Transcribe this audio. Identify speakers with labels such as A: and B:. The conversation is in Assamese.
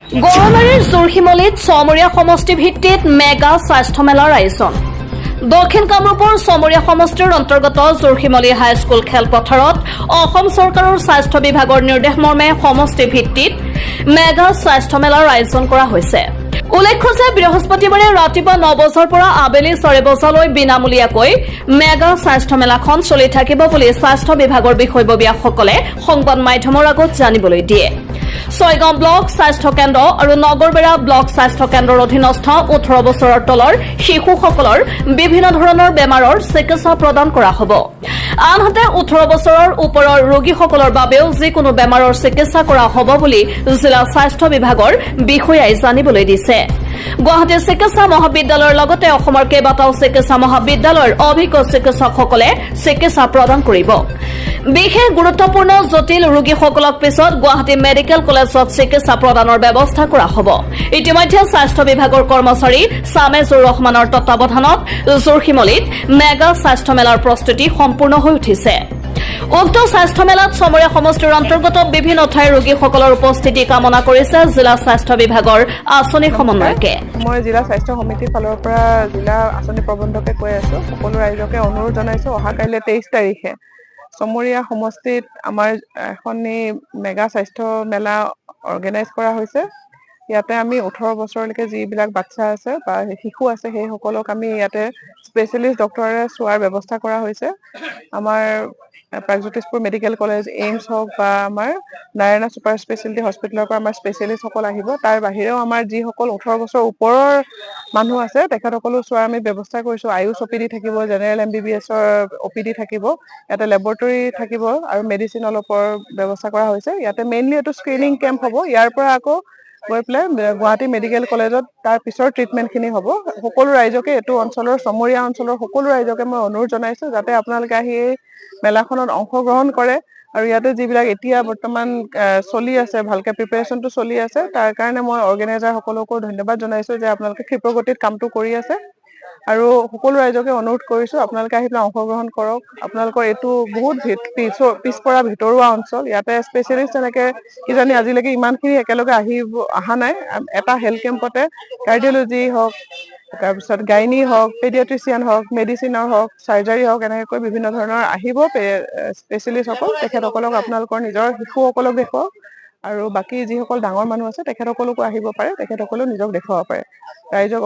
A: গড়মাৰীৰ জোৰশিমলীত ছমৰীয়া সমষ্টি ভিত্তিত মেগা স্বাস্থ্য মেলাৰ আয়োজন। দক্ষিণ কামৰূপৰ ছমৰীয়া সমষ্টিৰ অন্তৰ্গত জোৰশিমলী হাইস্কুল খেলপথাৰত অসম চৰকাৰৰ স্বাস্থ্য বিভাগৰ নিৰ্দেশ মৰ্মে সমষ্টি ভিত্তিত মেগা স্বাস্থ্য মেলাৰ আয়োজন কৰা হৈছে। উল্লেখ্য যে বৃহস্পতিবাৰে ৰাতিপুৱা 9 বজাৰ পৰা আবেলি 4 বজালৈ বিনামূলীয়াকৈ মেগা স্বাস্থ্য মেলাখন চলি থাকিব বুলি স্বাস্থ্য বিভাগৰ বিষয়ববীয়াসকলে সংবাদ মাধ্যমৰ আগত জানিবলৈ দিয়ে। ছয়গাঁও ব্লক স্বাস্থ্য কেন্দ্ৰ আৰু নগৰবেৰা ব্লক স্বাস্থ্য কেন্দ্ৰৰ অধীনস্থ 18 বছৰৰ তলৰ শিশুসকলৰ বিভিন্ন ধৰণৰ বেমাৰৰ চিকিৎসা প্ৰদান কৰা হ'ব। আনহাতে 18 বছৰৰ ওপৰৰ ৰোগীসকলৰ বাবেও যিকোনো বেমাৰৰ চিকিৎসা কৰা হ'ব বুলি জিলা স্বাস্থ্য বিভাগৰ বিষয়াই জানিবলৈ দিছে। গুৱাহাটী চিকিৎসা মহাবিদ্যালয়ৰ লগতে অসমৰ কেইবাটাও চিকিৎসা মহাবিদ্যালয়ৰ অভিজ্ঞ চিকিৎসকসকলে চিকিৎসা প্ৰদান কৰিব। বিশেষ গুৰুত্বপূৰ্ণ জটিল ৰোগীসকলক পিছত গুৱাহাটী মেডিকেল কলেজত চিকিৎসা প্ৰদানৰ ব্যৱস্থা কৰা হ'ব। ইতিমধ্যে স্বাস্থ্য বিভাগৰ কৰ্মচাৰী ছামেজুৰ ৰহমানৰ তত্বাৱধানত জোৰশিমলীত মেগা স্বাস্থ্য মেলাৰ প্ৰস্তুতি সম্পূৰ্ণ হৈ উঠিছে। উক্ত স্বাস্থ্য মেলাত ছমৰীয়া সমষ্টিৰ অন্তৰ্গত বিভিন্ন ঠাইৰ ৰোগীসকলৰ উপস্থিতি কামনা কৰিছে জিলা স্বাস্থ্য বিভাগৰ আঁচনি সমন্বয়কে।
B: মই জিলা স্বাস্থ্য সমিতিৰ ফালৰ পৰা জিলা আঁচনি প্ৰবন্ধকে কৈ আছো, সকলো ৰাইজকে অনুৰোধ জনাইছো অহা কাইলৈ 23 তাৰিখে ছমৰীয়া সমষ্টিত আমাৰ এখন মেগা স্বাস্থ্য মেলা অৰ্গেনাইজ কৰা হৈছে। ইয়াতে আমি 18 বছৰলৈকে যিবিলাক বাচ্চা আছে বা শিশু আছে সেই সকলক আমি ইয়াতে স্পেচিয়েলিষ্ট ডক্টৰে চোৱাৰ ব্যৱস্থা কৰা হৈছে। আমাৰ প্ৰাগজ্যোতিষপুৰ মেডিকেল কলেজ, এইমছ হওক বা আমাৰ নাৰায়ণা ছুপাৰ স্পেচিয়েলিটি হস্পিটেলৰ পৰা আমাৰ স্পেচিয়েলিষ্টসকল আহিব। তাৰ বাহিৰেও আমাৰ যিসকল 18 বছৰ ওপৰৰ মানুহ আছে তেখেতসকলো চোৱাৰ আমি ব্যৱস্থা কৰিছোঁ। আয়ুষ OPD থাকিব, জেনেৰেল MBBSৰ OPD থাকিব, ইয়াতে লেবৰেটৰী থাকিব আৰু মেডিচিন অলপৰ ব্যৱস্থা কৰা হৈছে। ইয়াতে মেইনলি এইটো স্ক্ৰিনিং কেম্প হ'ব। ইয়াৰ পৰা আকৌ গৈ পেলাই গুৱাহাটী মেডিকেল কলেজত তাৰ পিছৰ ট্ৰিটমেণ্টখিনি হ'ব। সকলো ৰাইজকে এইটো অঞ্চলৰ ছমৰীয়া অঞ্চলৰ সকলো ৰাইজকে মই অনুৰোধ জনাইছোঁ যাতে আপোনালোকে আহি এই মেলাখনত অংশগ্ৰহণ কৰে আৰু ইয়াতে যিবিলাক এতিয়া বৰ্তমান চলি আছে, ভালকে প্ৰিপেৰেশ্যনটো চলি আছে, তাৰ কাৰণে মই অৰ্গেনাইজাৰসকলকো ধন্যবাদ জনাইছোঁ যে আপোনালোকে ক্ষিপ্ৰগতিত কামটো কৰি আছে আৰু সকলো ৰাইজকে অনুৰোধ কৰিছোঁ আপোনালোকে আহি পেলাই অংশগ্ৰহণ কৰক। আপোনালোকৰ এইটো বহুত পিছপৰা ভিতৰুৱা অঞ্চল, ইয়াতে স্পেচিয়েলিষ্ট এনেকে কিজানি আজিলৈকে ইমানখিনি একেলগে অহা নাই। এটা হেল্থ কেম্পতে কাৰ্ডিঅ'লজি হওক, তাৰপিছত গাইনী হওক, পেডিয়াট্ৰিচিয়ান হওক, মেডিচিনৰ হওক, চাৰ্জাৰী হওক, এনেকৈ বিভিন্ন ধৰণৰ আহিব স্পেচিয়েলিষ্টসকল। তেখেতসকলক আপোনালোকৰ নিজৰ শিশুসকলক দেখুৱাওক আৰু বাকী যিসকল ডাঙৰ মানুহ আছে তেখেতসকলকো আহিব পাৰে, তেখেতসকলেও নিজক দেখুৱাব পাৰে। ৰাইজক